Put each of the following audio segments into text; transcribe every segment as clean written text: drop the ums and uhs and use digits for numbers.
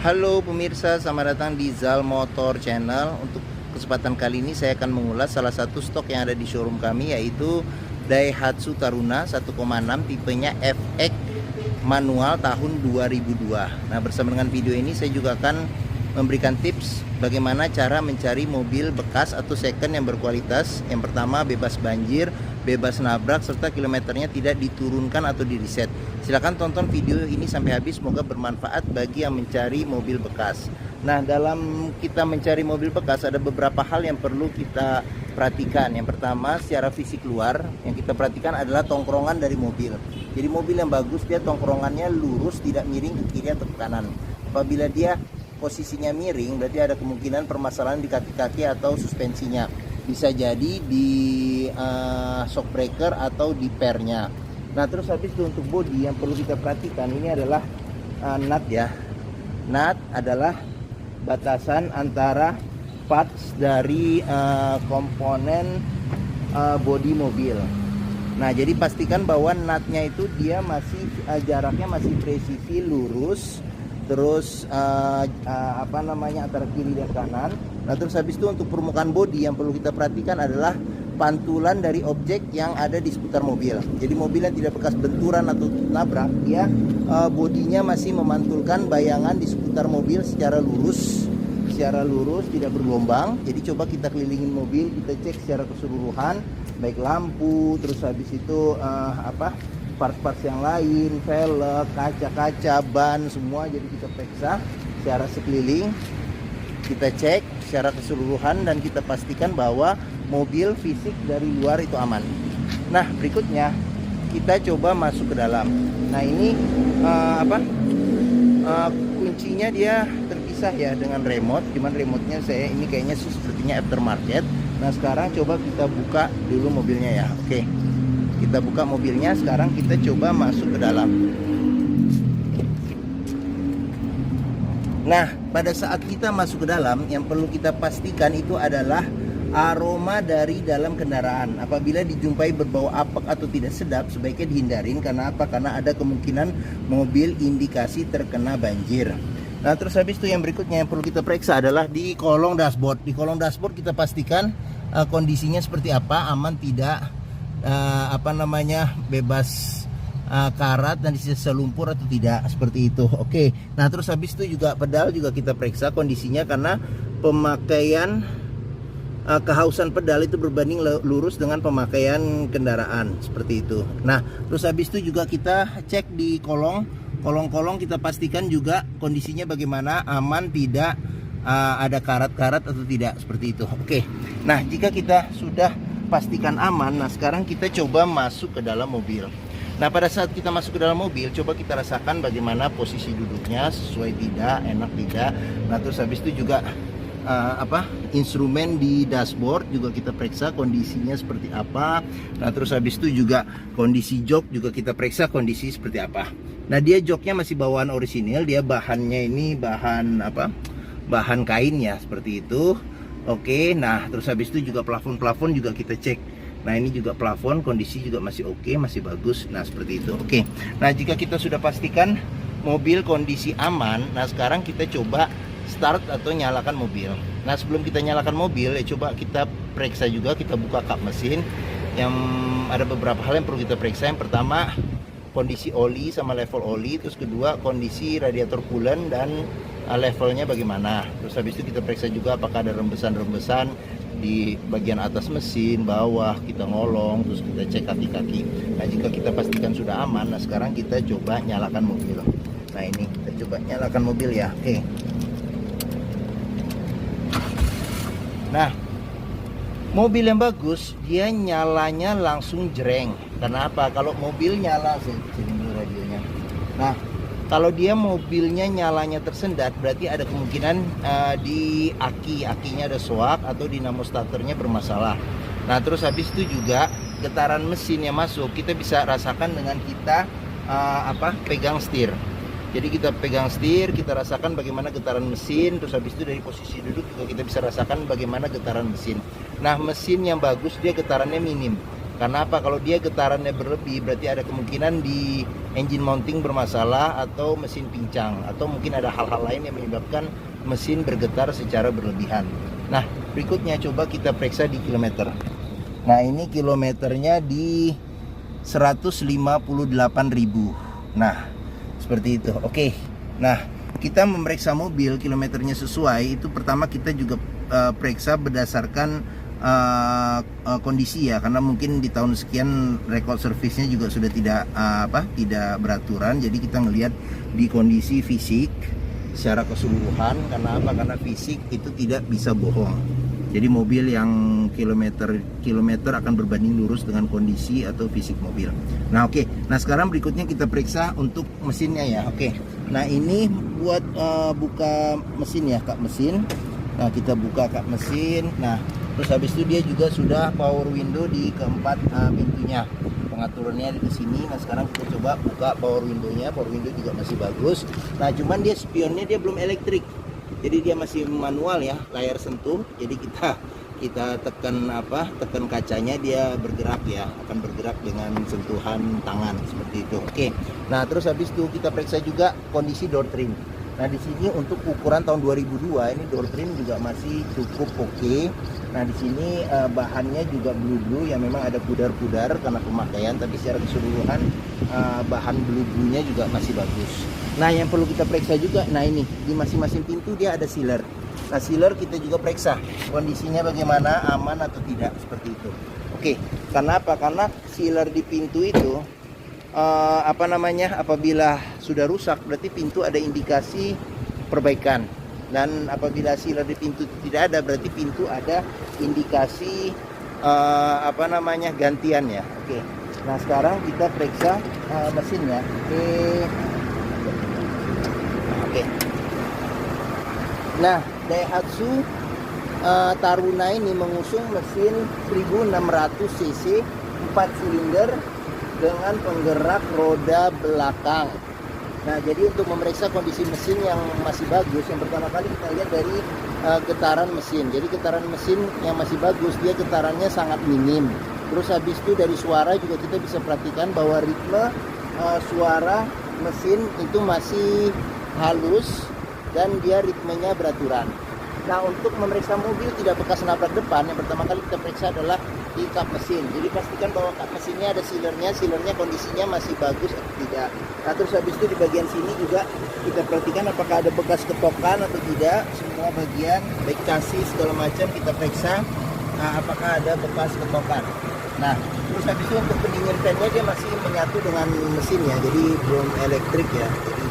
Halo pemirsa, selamat datang di Zal Motor Channel. Untuk kesempatan kali ini saya akan mengulas salah satu stok yang ada di showroom kami, yaitu Daihatsu Taruna 1,6 tipenya FX manual tahun 2002. Nah, bersama dengan video ini saya juga akan memberikan tips bagaimana cara mencari mobil bekas atau second yang berkualitas. Yang pertama, bebas banjir, bebas nabrak, serta kilometernya tidak diturunkan atau di reset. Silahkan tonton video ini sampai habis, semoga bermanfaat bagi yang mencari mobil bekas. Nah, dalam kita mencari mobil bekas ada beberapa hal yang perlu kita perhatikan. Yang pertama, secara fisik luar yang kita perhatikan adalah tongkrongan dari mobil. Jadi mobil yang bagus dia tongkrongannya lurus, tidak miring ke kiri atau ke kanan. Apabila dia posisinya miring, berarti ada kemungkinan permasalahan di kaki-kaki atau suspensinya. Bisa jadi di shock breaker atau di pairnya. Nah, terus habis itu untuk bodi yang perlu kita perhatikan ini adalah nut ya. Nut adalah batasan antara parts dari komponen bodi mobil. Nah, jadi pastikan bahwa nutnya itu dia masih jaraknya masih presisi lurus, terus antara kiri dan kanan. Nah, terus habis itu untuk permukaan bodi yang perlu kita perhatikan adalah pantulan dari objek yang ada di seputar mobil. Jadi mobil yang tidak bekas benturan atau nabrak, dia bodinya masih memantulkan bayangan di seputar mobil secara lurus, tidak bergelombang. Jadi coba kita kelilingin mobil, kita cek secara keseluruhan, baik lampu, terus habis itu parts-parts yang lain, velg, kaca-kaca, ban, semua. Jadi kita periksa secara sekeliling, kita cek secara keseluruhan dan kita pastikan bahwa mobil fisik dari luar itu aman. Nah, berikutnya kita coba masuk ke dalam. Nah, ini kuncinya dia terpisah ya dengan remote. Cuman remote-nya saya ini kayaknya sepertinya aftermarket. Nah, sekarang coba kita buka dulu mobilnya ya. Oke, kita buka mobilnya. Sekarang kita coba masuk ke dalam. Nah, pada saat kita masuk ke dalam, yang perlu kita pastikan itu adalah aroma dari dalam kendaraan. Apabila dijumpai berbau apek atau tidak sedap, sebaiknya dihindarin. Karena apa? Karena ada kemungkinan mobil indikasi terkena banjir. Nah, terus habis itu yang berikutnya yang perlu kita periksa adalah di kolong dashboard. Di kolong dashboard kita pastikan kondisinya seperti apa, aman tidak, bebas karat dan sisa lumpur atau tidak, seperti itu. Oke. Nah, terus habis itu juga pedal juga kita periksa kondisinya, karena pemakaian kehausan pedal itu berbanding lurus dengan pemakaian kendaraan, seperti itu. Nah, terus habis itu juga kita cek di kolong-kolong kita pastikan juga kondisinya bagaimana, aman tidak, ada karat-karat atau tidak, seperti itu. Oke. Nah, jika kita sudah pastikan aman, nah sekarang kita coba masuk ke dalam mobil. Nah, pada saat kita masuk ke dalam mobil, coba kita rasakan bagaimana posisi duduknya, sesuai tidak, enak tidak. Nah, terus habis itu juga instrumen di dashboard juga kita periksa kondisinya seperti apa. Nah, terus habis itu juga kondisi jok juga kita periksa kondisi seperti apa. Nah, dia joknya masih bawaan orisinil, dia bahannya ini bahan kain ya, seperti itu. Oke. Nah, terus habis itu juga plafon juga kita cek. Nah, ini juga plafon kondisi juga masih oke, masih bagus. Nah, seperti itu. Oke. Nah, jika kita sudah pastikan mobil kondisi aman, nah sekarang kita coba start atau nyalakan mobil. Nah, sebelum kita nyalakan mobil ya coba kita periksa juga, kita buka kap mesin. Yang ada beberapa hal yang perlu kita periksa. Yang pertama, kondisi oli sama level oli. Terus kedua, kondisi radiator coolant dan levelnya bagaimana. Terus habis itu kita periksa juga apakah ada rembesan-rembesan di bagian atas mesin, bawah, kita ngolong, terus kita cek kaki-kaki. Nah, jika kita pastikan sudah aman, nah sekarang kita coba nyalakan mobil. Nah, ini kita coba nyalakan mobil ya. Oke. Nah, mobil yang bagus dia nyalanya langsung jreng. Karena apa? Kalau mobil nyala, sini dulu radionya. Nah, kalau dia mobilnya nyalanya tersendat, berarti ada kemungkinan di akinya ada soak atau dinamo starternya bermasalah. Nah, terus habis itu juga getaran mesin yang masuk kita bisa rasakan dengan kita pegang setir. Jadi kita pegang setir, kita rasakan bagaimana getaran mesin. Terus habis itu dari posisi duduk juga kita bisa rasakan bagaimana getaran mesin. Nah, mesin yang bagus dia getarannya minim. Karena apa? Kalau dia getarannya berlebih, berarti ada kemungkinan di engine mounting bermasalah atau mesin pincang, atau mungkin ada hal-hal lain yang menyebabkan mesin bergetar secara berlebihan. Nah, berikutnya coba kita periksa di kilometer. Nah, ini kilometernya di 158.000. Nah, seperti itu. Oke. Nah, kita memeriksa mobil kilometernya sesuai itu, pertama kita juga periksa berdasarkan kondisi ya, karena mungkin di tahun sekian rekod servisnya juga sudah tidak tidak beraturan. Jadi kita ngelihat di kondisi fisik secara keseluruhan. Karena apa? Karena fisik itu tidak bisa bohong. Jadi mobil yang kilometer akan berbanding lurus dengan kondisi atau fisik mobil. Nah, oke. Nah, sekarang berikutnya kita periksa untuk mesinnya ya. Oke. Nah, ini buat buka mesin ya, kap mesin. Nah, kita buka kap mesin. Nah, terus habis itu dia juga sudah power window di keempat pintunya. Pengaturannya di sini. Nah, sekarang kita coba buka power window-nya. Power window juga masih bagus. Nah, cuman dia spionnya dia belum elektrik. Jadi dia masih manual ya, layar sentuh. Jadi kita tekan tekan kacanya, dia bergerak ya, akan bergerak dengan sentuhan tangan seperti itu. Oke. Nah, terus habis itu kita periksa juga kondisi door trim. Nah, di sini untuk ukuran tahun 2002 ini door trim juga masih cukup oke. Nah, di sini bahannya juga blue yang memang ada pudar-pudar karena pemakaian, tapi secara keseluruhan bahan blue-nya juga masih bagus. Nah, yang perlu kita periksa juga, nah ini di masing-masing pintu dia ada sealer. Nah, sealer kita juga periksa kondisinya bagaimana, aman atau tidak, seperti itu. Oke, karena apa? Karena sealer di pintu itu apabila sudah rusak berarti pintu ada indikasi perbaikan. Dan apabila sealer di pintu tidak ada berarti pintu ada indikasi gantian ya. Oke. Nah, sekarang kita periksa mesinnya. Oke. Nah, Daihatsu Taruna ini mengusung mesin 1600 cc 4 silinder dengan penggerak roda belakang. Nah, jadi untuk memeriksa kondisi mesin yang masih bagus, yang pertama kali kita lihat dari getaran mesin. Jadi getaran mesin yang masih bagus, dia getarannya sangat minim. Terus habis itu dari suara juga kita bisa perhatikan bahwa ritme suara mesin itu masih halus dan dia ritmenya beraturan. Nah, untuk memeriksa mobil tidak bekas nabrak depan, yang pertama kali kita periksa adalah di kap mesin. Jadi pastikan bahwa kap mesinnya ada sealernya kondisinya masih bagus atau tidak. Nah, terus habis itu di bagian sini juga kita perhatikan apakah ada bekas ketokan atau tidak. Semua bagian baik chassis segala macam kita periksa apakah ada bekas ketokan. Nah, terus habis itu untuk pendingin fan-nya dia masih menyatu dengan mesin ya, jadi belum elektrik ya. Jadi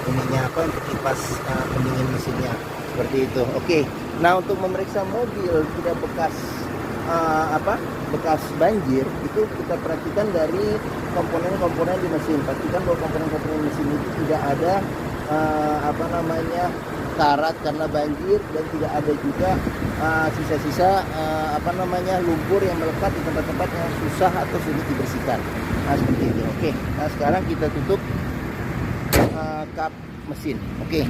ininya untuk kipas pendingin mesinnya seperti itu. Oke. Nah, untuk memeriksa mobil tidak bekas bekas banjir itu kita perhatikan dari komponen-komponen di mesin. Pastikan bahwa komponen-komponen mesin itu tidak ada karat karena banjir, dan tidak ada juga sisa-sisa lumpur yang melekat di tempat-tempat yang susah atau sulit dibersihkan. Nah, seperti itu. Oke. Nah, sekarang kita tutup kap mesin. Oke.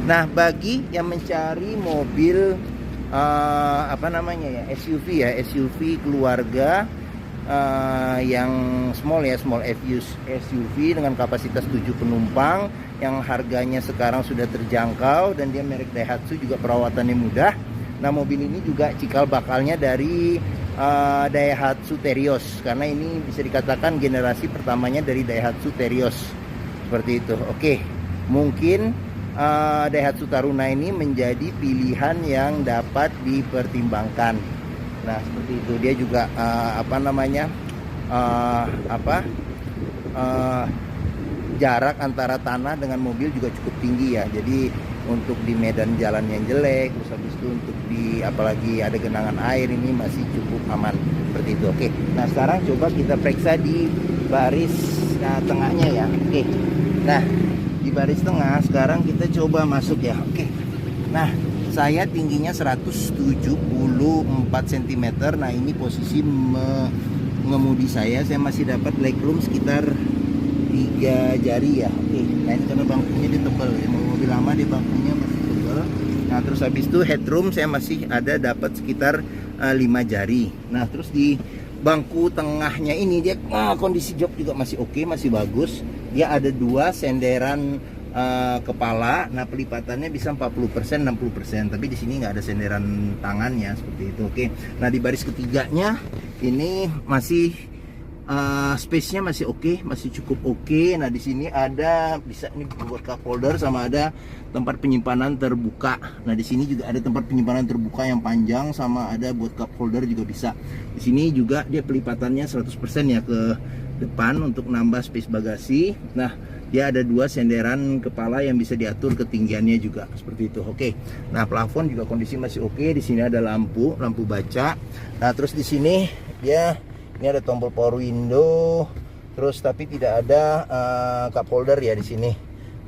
Nah, bagi yang mencari mobil SUV keluarga yang small SUV dengan kapasitas 7 penumpang yang harganya sekarang sudah terjangkau dan dia merek Daihatsu, juga perawatannya mudah. Nah, mobil ini juga cikal bakalnya dari Daihatsu Terios, karena ini bisa dikatakan generasi pertamanya dari Daihatsu Terios seperti itu. Oke, mungkin Daihatsu Taruna ini menjadi pilihan yang dapat dipertimbangkan. Nah, seperti itu. Dia juga jarak antara tanah dengan mobil juga cukup tinggi ya. Jadi untuk di medan jalan yang jelek, terus habis itu untuk apalagi ada genangan air, ini masih cukup aman seperti itu. Oke. Nah, sekarang coba kita periksa di baris tengahnya ya. Oke. Nah, di baris tengah sekarang kita coba masuk ya. Oke. Nah, saya tingginya 174 cm. Nah, ini posisi mengemudi saya masih dapat legroom sekitar 3 jari ya. Oke. Nah, ini karena bangkunya dia tebal ya. Mobil lama di bangkunya masih tebal. Nah, terus habis itu headroom saya masih ada dapat sekitar 5 jari. Nah, terus di bangku tengahnya ini dia kondisi jok juga masih oke, masih bagus. dia ada dua senderan kepala. Nah, pelipatannya bisa 40%, 60%. Tapi di sini nggak ada senderan tangannya seperti itu. Oke. Nah, di baris ketiganya ini masih space-nya masih oke, masih cukup oke. Nah, di sini ada bisa ini buat cup holder sama ada tempat penyimpanan terbuka. Nah, di sini juga ada tempat penyimpanan terbuka yang panjang sama ada buat cup holder juga bisa. Di sini juga dia pelipatannya 100% ya ke depan untuk nambah space bagasi. Nah, dia ada dua senderan kepala yang bisa diatur ketinggiannya juga seperti itu. Oke. Nah, plafon juga kondisi masih oke. Di sini ada lampu baca. Nah, terus di sini dia ini ada tombol power window. Terus tapi tidak ada cup holder ya di sini.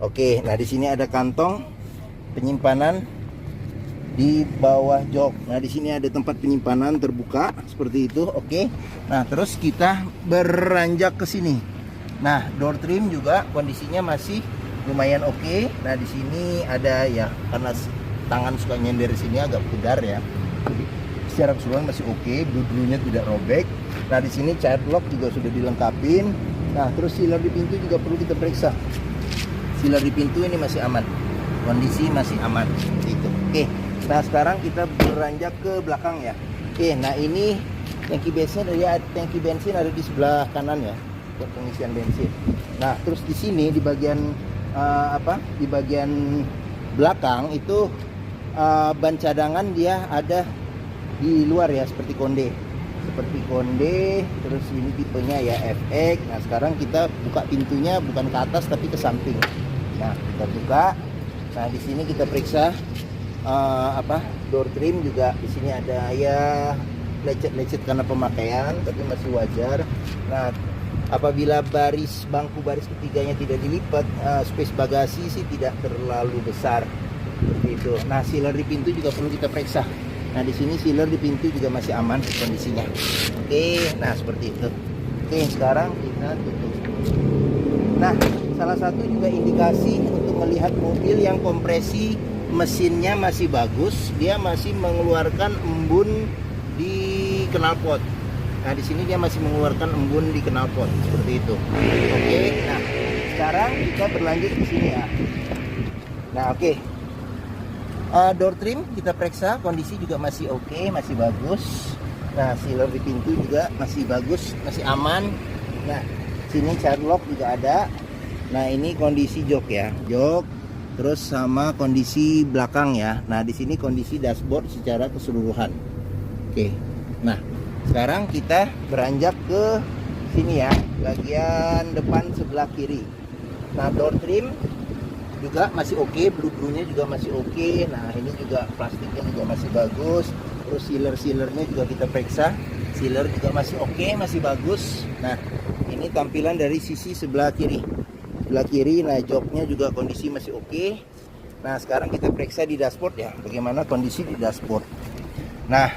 Oke. Nah, di sini ada kantong penyimpanan di bawah jok. Nah, di sini ada tempat penyimpanan terbuka seperti itu. Oke. Nah, terus kita beranjak ke sini. Nah, door trim juga kondisinya masih lumayan oke. Nah, di sini ada ya, karena tangan suka nyender di sini agak pudar ya. Secara keseluruhan masih oke, blue-nya tidak robek. Nah, di sini child lock juga sudah dilengkapin. Nah, terus sealer di pintu juga perlu kita periksa. Sealer di pintu ini masih aman. Kondisi masih aman itu. Oke. Nah, sekarang kita beranjak ke belakang ya. Oke, nah ini tangki bensin ada di sebelah kanan ya, buat pengisian bensin. Nah, terus di sini di bagian di bagian belakang itu ban cadangan dia ada di luar ya, seperti konde. Terus ini tipenya ya FX. Nah, sekarang kita buka pintunya bukan ke atas tapi ke samping. Nah, kita buka. Nah, di sini kita periksa door trim juga. Di sini ada ya lecet-lecet karena pemakaian tapi masih wajar. Nah, apabila bangku baris ketiganya tidak dilipat, space bagasi sih tidak terlalu besar seperti itu. Nah, sealer di pintu juga perlu kita periksa. Nah, di sini sealer di pintu juga masih aman kondisinya. Oke, nah seperti itu. Oke, sekarang kita tutup. Nah, salah satu juga indikasi untuk melihat mobil yang kompresi mesinnya masih bagus, dia masih mengeluarkan embun di knalpot. Nah, di sini dia masih mengeluarkan embun di knalpot seperti itu. Oke, nah sekarang kita berlanjut ke sini ya. Nah, oke. Door trim kita periksa, kondisi juga masih oke, masih bagus. Nah, sealer di pintu juga masih bagus, masih aman. Nah, sini child lock juga ada. Nah, ini kondisi jok ya, jok. Terus sama kondisi belakang ya. Nah, di sini kondisi dashboard secara keseluruhan. Oke. Nah, sekarang kita beranjak ke sini ya, bagian depan sebelah kiri. Nah, door trim juga masih oke, blue-nya juga masih oke. Nah, ini juga plastiknya juga masih bagus. Terus sealernya juga kita periksa. Sealer juga masih oke, masih bagus. Nah, ini tampilan dari sisi sebelah kiri. Sebelah kiri, nah joknya juga kondisi masih oke. Nah, sekarang kita periksa di dashboard ya, bagaimana kondisi di dashboard. Nah,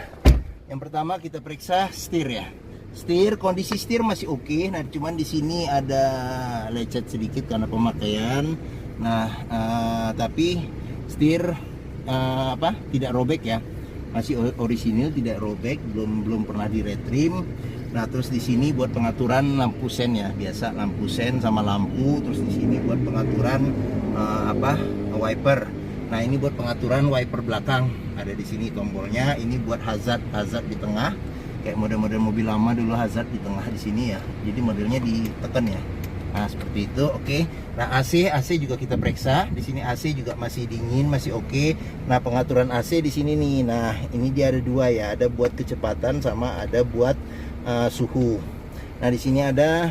yang pertama kita periksa setir ya. Kondisi setir masih oke. Nah, cuman di sini ada lecet sedikit karena pemakaian. Nah, tapi setir tidak robek ya, masih orisinil, tidak robek, belum pernah di retrim. Nah, terus di sini buat pengaturan lampu sen ya, biasa lampu sen sama lampu. Terus di sini buat pengaturan wiper. Nah, ini buat pengaturan wiper belakang, ada di sini tombolnya. Ini buat hazard di tengah, kayak model-model mobil lama dulu hazard di tengah di sini ya. Jadi modelnya ditekan ya. Nah, seperti itu. Oke. Nah, AC juga kita periksa. Di sini AC juga masih dingin, masih oke. Nah, pengaturan AC di sini nih. Nah, ini dia ada dua ya, ada buat kecepatan sama ada buat suhu. Nah, di sini ada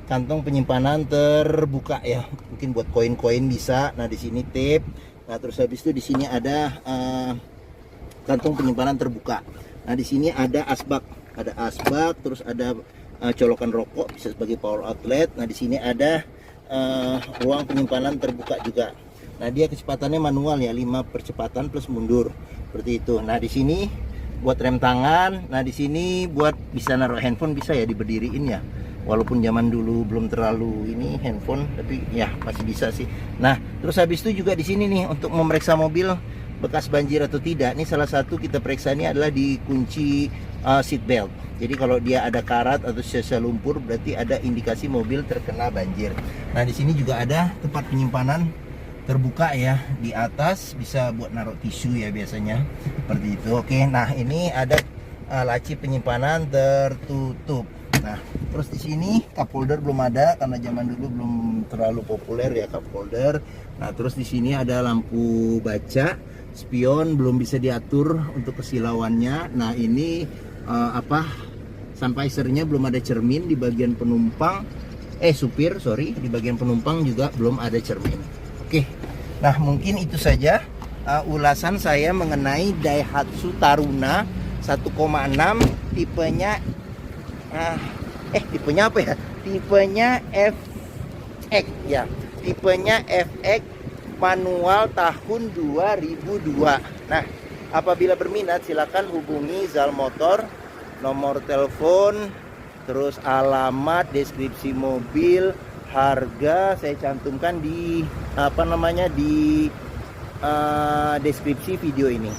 kantong penyimpanan terbuka ya, mungkin buat koin-koin bisa. Nah, di sini tape. Nah, terus habis itu di sini ada kantong penyimpanan terbuka. Nah, di sini ada asbak, terus ada colokan rokok bisa sebagai power outlet. Nah, di sini ada ruang penyimpanan terbuka juga. Nah, dia kecepatannya manual ya, 5 percepatan plus mundur seperti itu. Nah, di sini buat rem tangan. Nah, di sini buat bisa naruh handphone, bisa ya diberdiriin ya. Walaupun zaman dulu belum terlalu ini handphone, tapi ya masih bisa sih. Nah, terus habis itu juga di sini nih untuk memeriksa mobil bekas banjir atau tidak. Ini salah satu kita periksa ini adalah di kunci seat belt. Jadi kalau dia ada karat atau sisa lumpur berarti ada indikasi mobil terkena banjir. Nah di sini juga ada tempat penyimpanan terbuka ya, di atas bisa buat naruh tisu ya biasanya seperti itu. Oke, nah ini ada laci penyimpanan tertutup. Nah terus di sini cup holder belum ada karena zaman dulu belum terlalu populer ya cup holder. Nah terus di sini ada lampu baca, spion belum bisa diatur untuk kesilauannya. Nah ini sunvisornya belum ada cermin di bagian penumpang, supir sorry, di bagian penumpang juga belum ada cermin. Oke, nah mungkin itu saja ulasan saya mengenai Daihatsu Taruna 1,6 tipenya tipenya apa ya? Tipenya FX ya. Tipenya FX manual tahun 2002. Nah, apabila berminat silakan hubungi Zal Motor, nomor telepon, terus alamat, deskripsi mobil, harga saya cantumkan di di deskripsi video ini.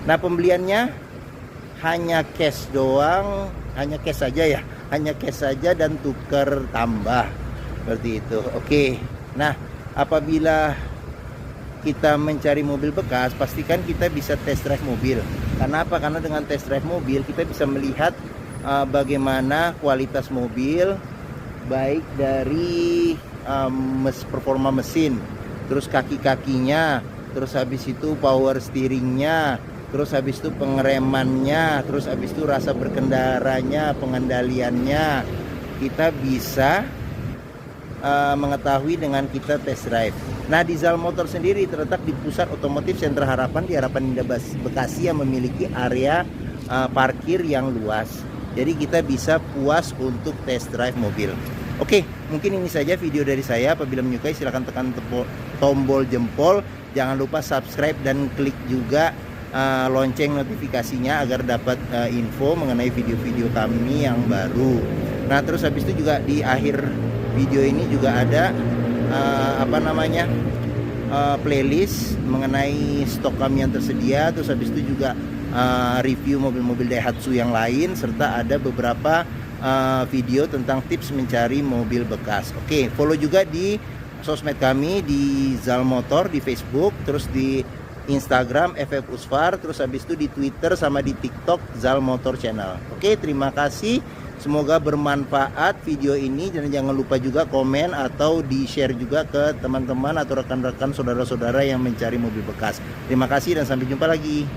Nah, pembeliannya hanya cash doang, hanya cash saja ya, hanya cash saja dan tukar tambah seperti itu. Oke, nah apabila kita mencari mobil bekas, pastikan kita bisa test drive mobil. Karena apa? Karena dengan test drive mobil kita bisa melihat bagaimana kualitas mobil, baik dari performa mesin, terus kaki-kakinya, terus habis itu power steeringnya, terus habis itu pengeremannya, terus habis itu rasa berkendaranya, pengendaliannya, kita bisa mengetahui dengan kita test drive. Nah di Zal Motor sendiri terletak di pusat otomotif Sentra Harapan di Harapan Indah Bekasi yang memiliki area parkir yang luas. Jadi kita bisa puas untuk test drive mobil. Oke, mungkin ini saja video dari saya. Apabila menyukai silahkan tekan tombol jempol. Jangan lupa subscribe dan klik juga lonceng notifikasinya agar dapat info mengenai video-video kami yang baru. Nah terus habis itu juga di akhir video ini juga ada playlist mengenai stok kami yang tersedia. Terus habis itu juga review mobil-mobil Daihatsu yang lain, serta ada beberapa video tentang tips mencari mobil bekas. Oke, follow juga di sosmed kami di Zal Motor di Facebook, terus di Instagram FF Usfar, terus habis itu di Twitter sama di TikTok Zal Motor Channel. Oke, terima kasih. Semoga bermanfaat video ini, dan jangan lupa juga komen atau di-share juga ke teman-teman atau rekan-rekan saudara-saudara yang mencari mobil bekas. Terima kasih dan sampai jumpa lagi.